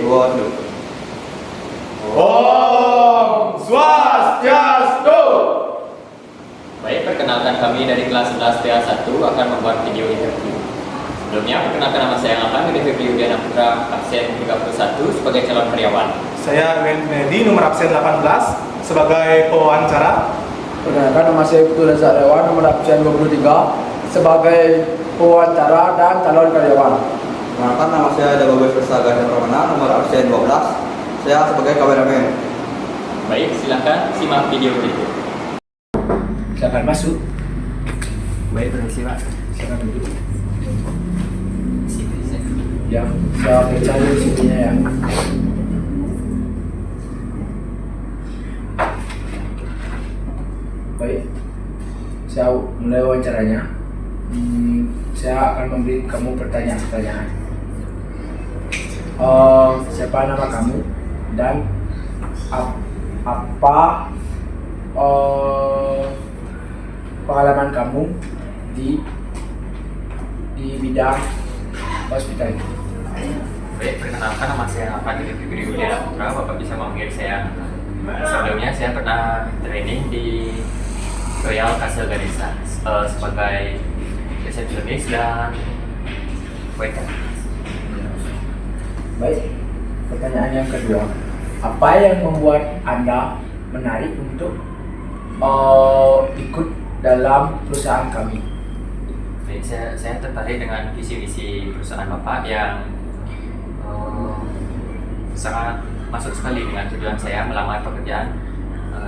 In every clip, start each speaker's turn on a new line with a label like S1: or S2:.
S1: Waduh.
S2: Om Swastiastu.
S3: Baik, perkenalkan kami dari kelas 11 TA1 akan membuat video interview. Sebelumnya, perkenalkan nama saya yang akan direview Diana Putra, absen 31 sebagai calon karyawan.
S2: Saya Medi, nomor absen 18 sebagai pewawancara.
S4: Perkenalkan nama saya Putu Reza Rewan, nomor absen 23 sebagai pewawancara dan calon karyawan.
S1: Perkenalkan nama saya Dababai Persaga Pramana, nomor absen 12. Saya sebagai kameramen.
S3: Baik, silakan simak video berikut.
S4: Silakan masuk.
S3: Baik, permisi Pak.
S4: Silakan duduk.
S3: Sini, saya.
S4: Ya, saya akan cari sininya ya. Baik, saya mulai wawancaranya. Saya akan memberi kamu pertanyaan-pertanyaan. Siapa nama kamu dan apa pengalaman kamu di bidang hospital?
S3: Baik, perkenalkan nama saya akan direview Diana Putra. Bapak bisa memanggil saya. Sebelumnya saya pernah training di Royal Castle Ganesha sebagai resepsionis dan waiter.
S4: Baik, pertanyaan yang kedua, apa yang membuat Anda menarik untuk ikut dalam perusahaan kami?
S3: Baik, saya tertarik dengan visi-misi perusahaan Bapak yang sangat masuk sekali dengan tujuan saya melamar pekerjaan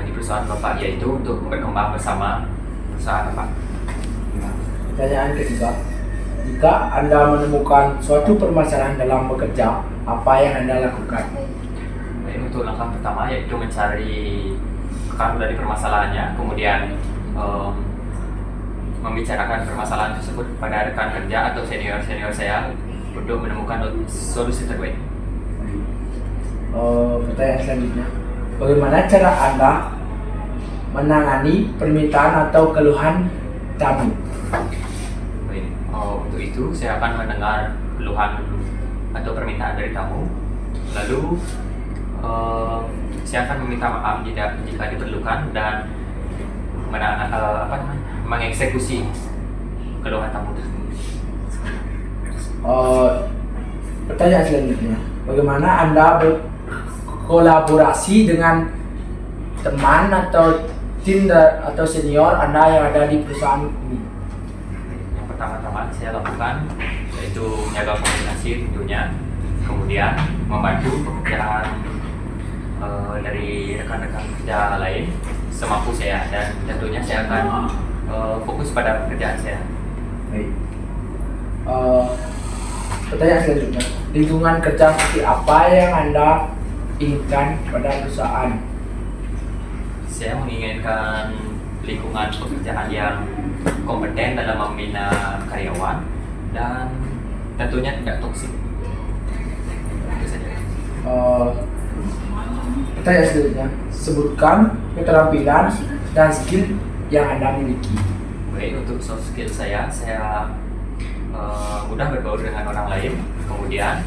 S3: di perusahaan Bapak, yaitu untuk berkembang bersama perusahaan Bapak.
S4: Pertanyaan ketiga, jika Anda menemukan suatu permasalahan dalam bekerja, apa yang Anda lakukan?
S3: Baik, untuk langkah pertama yaitu mencari akar dari permasalahannya, kemudian membicarakan permasalahan tersebut pada rekan kerja atau senior-senior saya untuk menemukan solusi terbaik.
S4: Pertanyaan selanjutnya, bagaimana cara Anda menangani permintaan atau keluhan tamu?
S3: Baik, untuk itu saya akan mendengar keluhan atau permintaan dari tamu, lalu saya akan meminta maaf jika diperlukan dan mengeksekusi keluhan tamu tersebut.
S4: Pertanyaan selanjutnya, bagaimana Anda berkolaborasi dengan teman atau tim atau senior Anda yang ada di perusahaan ini?
S3: Yang pertama-tama saya lakukan yaitu menjaga komunikasi tentunya, kemudian membantu pekerjaan dari rekan-rekan kerja lain semampu saya, dan tentunya saya akan fokus pada pekerjaan saya.
S4: Baik. Pertanyaan selanjutnya, lingkungan kerja seperti apa yang Anda inginkan pada perusahaan?
S3: Saya menginginkan lingkungan pekerjaan yang kompeten dalam membina karyawan dan tentunya tidak toksik. Itu saja.
S4: Pertanyaan selanjutnya, sebutkan keterampilan dan skill yang Anda miliki.
S3: Baik, untuk soft skill saya mudah bergaul dengan orang lain. Kemudian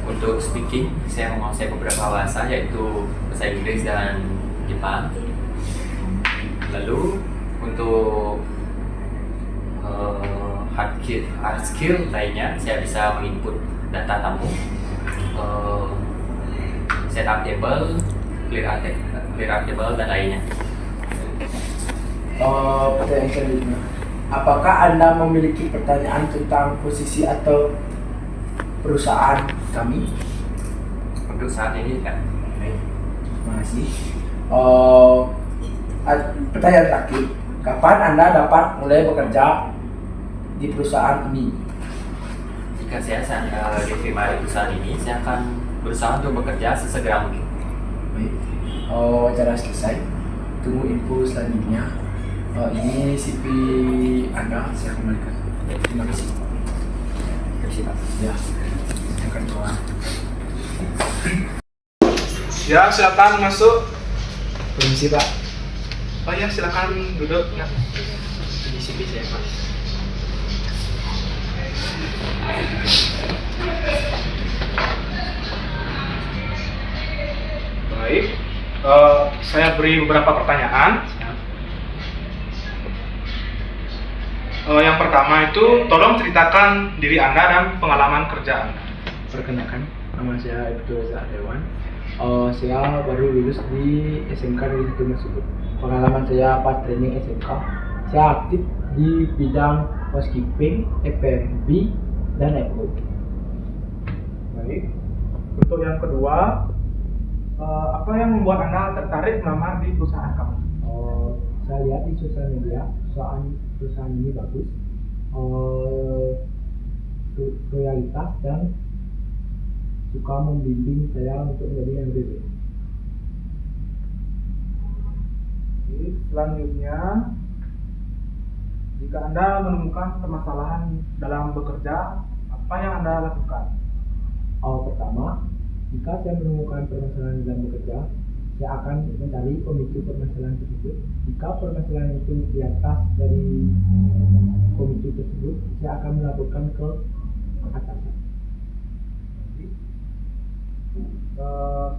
S3: untuk speaking, saya menguasai beberapa bahasa yaitu bahasa Inggris dan Jepang. Lalu untuk hard skill lainnya, saya bisa menginput data tamu, setup table, clear up table dan lainnya.
S4: Pertanyaan selanjutnya, apakah Anda memiliki pertanyaan tentang posisi atau perusahaan kami?
S3: Untuk saat ini kan.
S4: Baik, terima kasih. Pertanyaan terakhir, kapan Anda dapat mulai bekerja di perusahaan ini?
S3: Jika saya diterima di perusahaan ini, saya akan berusaha untuk bekerja sesegera mungkin.
S4: Baik, wawancara selesai. Tunggu info selanjutnya. Ini CV Anda, saya kembalikan. Terima kasih.
S3: Terima kasih Pak.
S4: Ya, saya akan keluar.
S2: Ya, silakan masuk.
S4: Permisi Pak.
S2: Oh ya, silakan duduk. Ya.
S3: Ini CV saya Pak.
S2: Baik, saya beri beberapa pertanyaan. Yang pertama itu, tolong ceritakan diri Anda dan pengalaman kerja Anda.
S4: Perkenalkan, nama saya Ibtu Reza Dewan. Saya baru lulus di SMK dari situ tersebut. Pengalaman saya pas training SMK, saya aktif di bidang housekeeping, F&B, dan FO.
S2: Baik. Untuk yang kedua, apa yang membuat Anda tertarik melamar di perusahaan kamu?
S4: Saya lihat di sosial media perusahaan ini bagus, loyalitas dan suka membimbing saya untuk menjadi yang lebih baik.
S2: Oke, selanjutnya, jika Anda menemukan permasalahan dalam bekerja, apa yang Anda lakukan?
S4: Pertama, jika saya menemukan permasalahan dalam bekerja, saya akan mencari pemicu permasalahan tersebut. Jika permasalahan itu di atas dari pemicu tersebut, saya akan melaporkan ke atasan.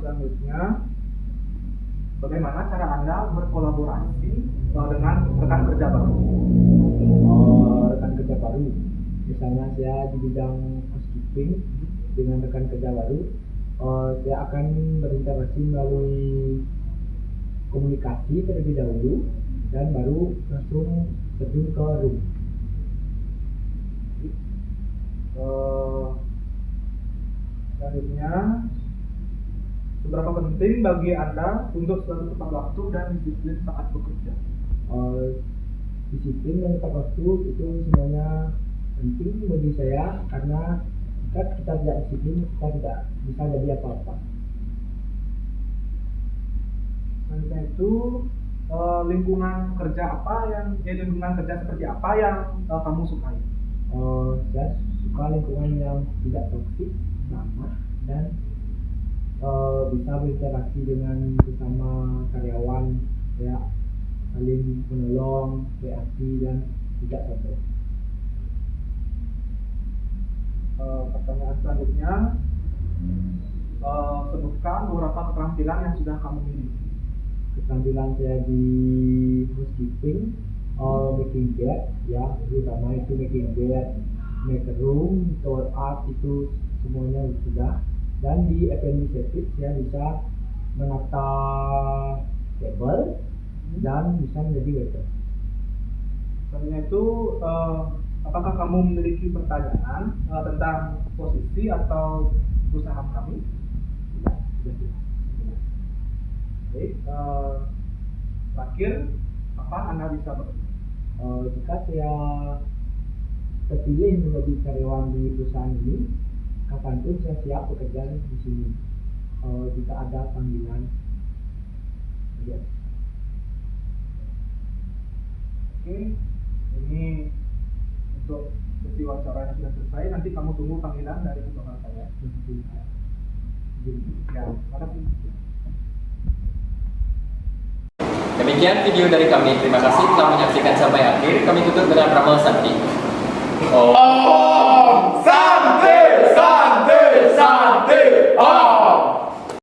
S2: Selanjutnya, bagaimana cara Anda berkolaborasi dengan rekan kerja baru?
S4: Rekan kerja baru, misalnya saya di bidang housekeeping dengan rekan kerja baru, saya akan berinteraksi melalui komunikasi terlebih dahulu dan baru langsung terjun ke room.
S2: Selanjutnya, seberapa penting bagi Anda untuk selalu tepat waktu dan disiplin saat bekerja?
S4: Disiplin dan tepat waktu itu sebenarnya penting bagi saya, karena jika kita tidak disiplin, kita tidak bisa jadi apa-apa.
S2: Selanjutnya itu, lingkungan kerja seperti apa yang kamu sukai?
S4: Saya suka lingkungan yang tidak toksik, ramah, dan bisa berinteraksi dengan sesama karyawan, ya, saling menolong, beraktif, dan tidak sombong.
S2: Pertanyaan selanjutnya, sebutkan beberapa keterampilan yang sudah kamu miliki.
S4: Keterampilan saya di housekeeping, making bed, ya, terutama itu making bed, make room, tour art, itu semuanya sudah. Dan di F&B service saya bisa menata table dan bisa menjadi waiter.
S2: Selanjutnya itu, apakah kamu memiliki pertanyaan tentang posisi atau perusahaan kami?
S4: Tidak.
S2: Baik, terakhir, apa Anda bisa bekerja?
S4: Jika saya terpilih menjadi karyawan di perusahaan ini, kapanpun saya siap bekerja di sini. Jika ada panggilan, ya.
S2: Oke, ini untuk sesi wawancara yang sudah selesai. Nanti kamu tunggu panggilan dari personal saya. Ya, terima kasih.
S3: Demikian video dari kami. Terima kasih telah menyaksikan sampai akhir. Kami tutup dengan ramal sakti.
S2: Om Santi Sa.